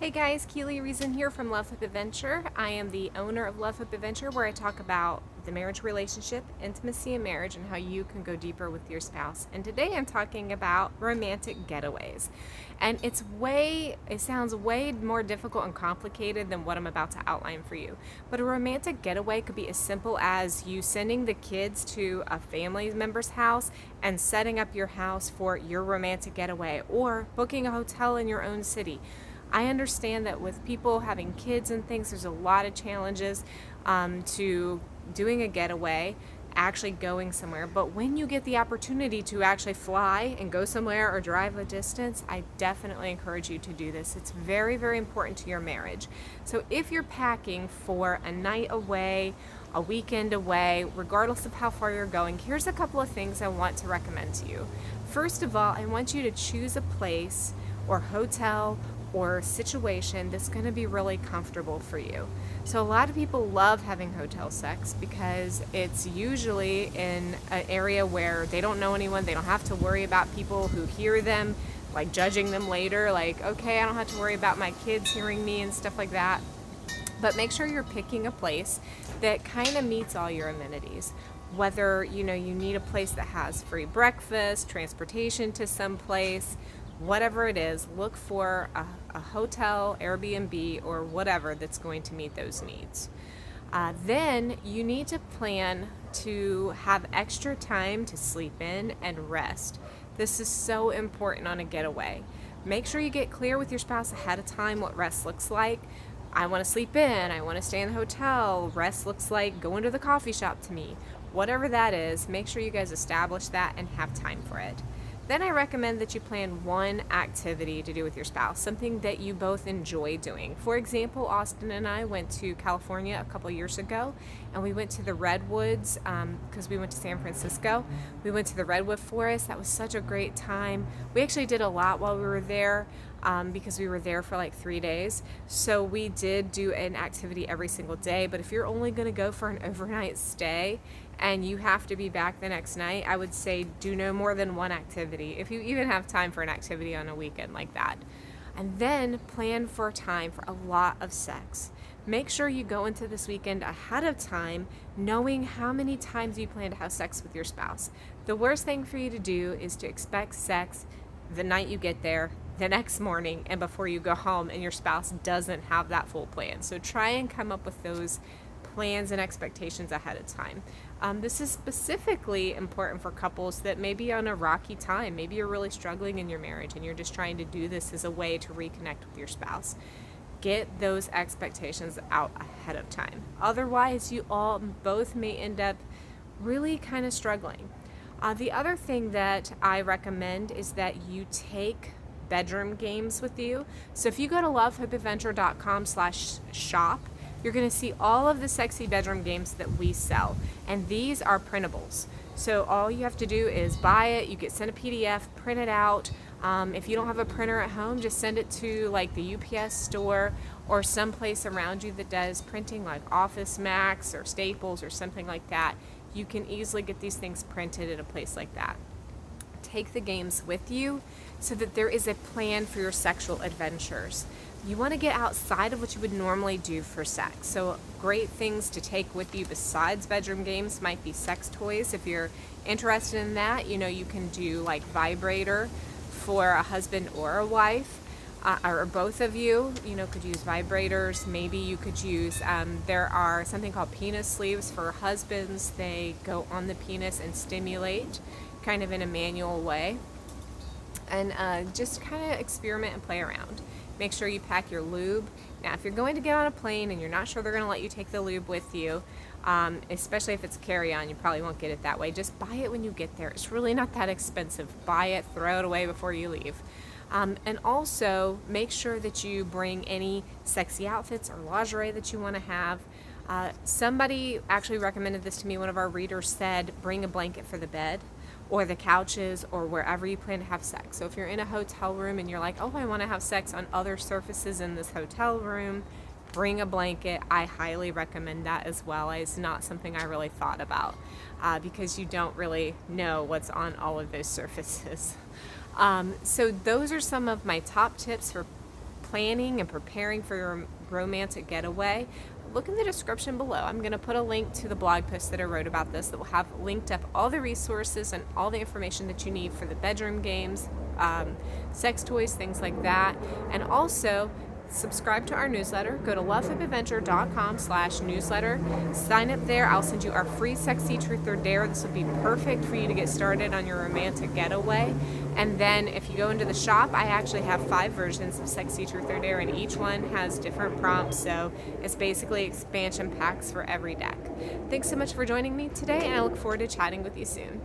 Hey guys, Keely Reason here from Love Hope Adventure. I am the owner of Love Hope Adventure, where I talk about the marriage relationship, intimacy in marriage, and how you can go deeper with your spouse. And today I'm talking about romantic getaways. And it sounds way more difficult and complicated than what I'm about to outline for you. But a romantic getaway could be as simple as you sending the kids to a family member's house and setting up your house for your romantic getaway, or booking a hotel in your own city. I understand that with people having kids and things, there's a lot of challenges to doing a getaway, actually going somewhere. But when you get the opportunity to actually fly and go somewhere or drive a distance, I definitely encourage you to do this. It's very, very important to your marriage. So if you're packing for a night away, a weekend away, regardless of how far you're going, here's a couple of things I want to recommend to you. First of all, I want you to choose a place or hotel or situation that's going to be really comfortable for you. So a lot of people love having hotel sex because it's usually in an area where they don't know anyone. They don't have to worry about people who hear them, like judging them later, like, okay, I don't have to worry about my kids hearing me and stuff like that. But make sure you're picking a place that kind of meets all your amenities. Whether you need a place that has free breakfast, transportation to some place, whatever it is, look for a hotel, Airbnb, or whatever that's going to meet those needs. Then you need to plan to have extra time to sleep in and rest. This is so important on a getaway. Make sure you get clear with your spouse ahead of time what rest looks like. I want to sleep in, I want to stay in the hotel. Rest looks like going to the coffee shop to me. Whatever that is, make sure you guys establish that and have time for it. Then I recommend that you plan one activity to do with your spouse, something that you both enjoy doing. For example, Austin and I went to California a couple years ago, and we went to the Redwoods because we went to San Francisco. We went to the Redwood Forest. That was such a great time. We actually did a lot while we were there because we were there for like 3 days. So we did do an activity every single day, but if you're only going to go for an overnight stay and you have to be back the next night, I would say do no more than one activity, if you even have time for an activity on a weekend like that. And then plan for time for a lot of sex. Make sure you go into this weekend ahead of time, knowing how many times you plan to have sex with your spouse. The worst thing for you to do is to expect sex the night you get there, the next morning, and before you go home, and your spouse doesn't have that full plan. So try and come up with those plans and expectations ahead of time. This is specifically important for couples that may be on a rocky time. Maybe you're really struggling in your marriage and you're just trying to do this as a way to reconnect with your spouse. Get those expectations out ahead of time. Otherwise, you all both may end up really kind of struggling. The other thing that I recommend is that you take bedroom games with you. So if you go to lovehopeadventure.com/shop, you're going to see all of the sexy bedroom games that we sell. And these are printables. So all you have to do is buy it. You get sent a PDF, print it out. If you don't have a printer at home, just send it to like the UPS store or someplace around you that does printing, like Office Max or Staples or something like that. You can easily get these things printed at a place like that. Take the games with you so that there is a plan for your sexual adventures. You want to get outside of what you would normally do for sex. So great things to take with you besides bedroom games might be sex toys. If you're interested in that, you can do like vibrator for a husband or a wife, or both of you, could use vibrators. Maybe you could use, there are something called penis sleeves for husbands. They go on the penis and stimulate kind of in a manual way. And just kind of experiment and play around. Make sure you pack your lube. Now, if you're going to get on a plane and you're not sure they're going to let you take the lube with you, especially if it's carry-on, you probably won't get it that way. Just buy it when you get there. It's really not that expensive. Buy it, throw it away before you leave. And also, make sure that you bring any sexy outfits or lingerie that you want to have. Somebody actually recommended this to me. One of our readers said, bring a blanket for the bed or the couches or wherever you plan to have sex. So if you're in a hotel room and you're like, oh, I want to have sex on other surfaces in this hotel room, bring a blanket. I highly recommend that as well. It's not something I really thought about because you don't really know what's on all of those surfaces. So those are some of my top tips for planning and preparing for your romantic getaway, look in the description below. I'm going to put a link to the blog post that I wrote about this that will have linked up all the resources and all the information that you need for the bedroom games, sex toys, things like that. And also, subscribe to our newsletter. Go to lovehipadventure.com/newsletter. Sign up there. I'll send you our free Sexy Truth or Dare. This would be perfect for you to get started on your romantic getaway. And then if you go into the shop, I actually have 5 versions of Sexy Truth or Dare, and each one has different prompts. So it's basically expansion packs for every deck. Thanks so much for joining me today, and I look forward to chatting with you soon.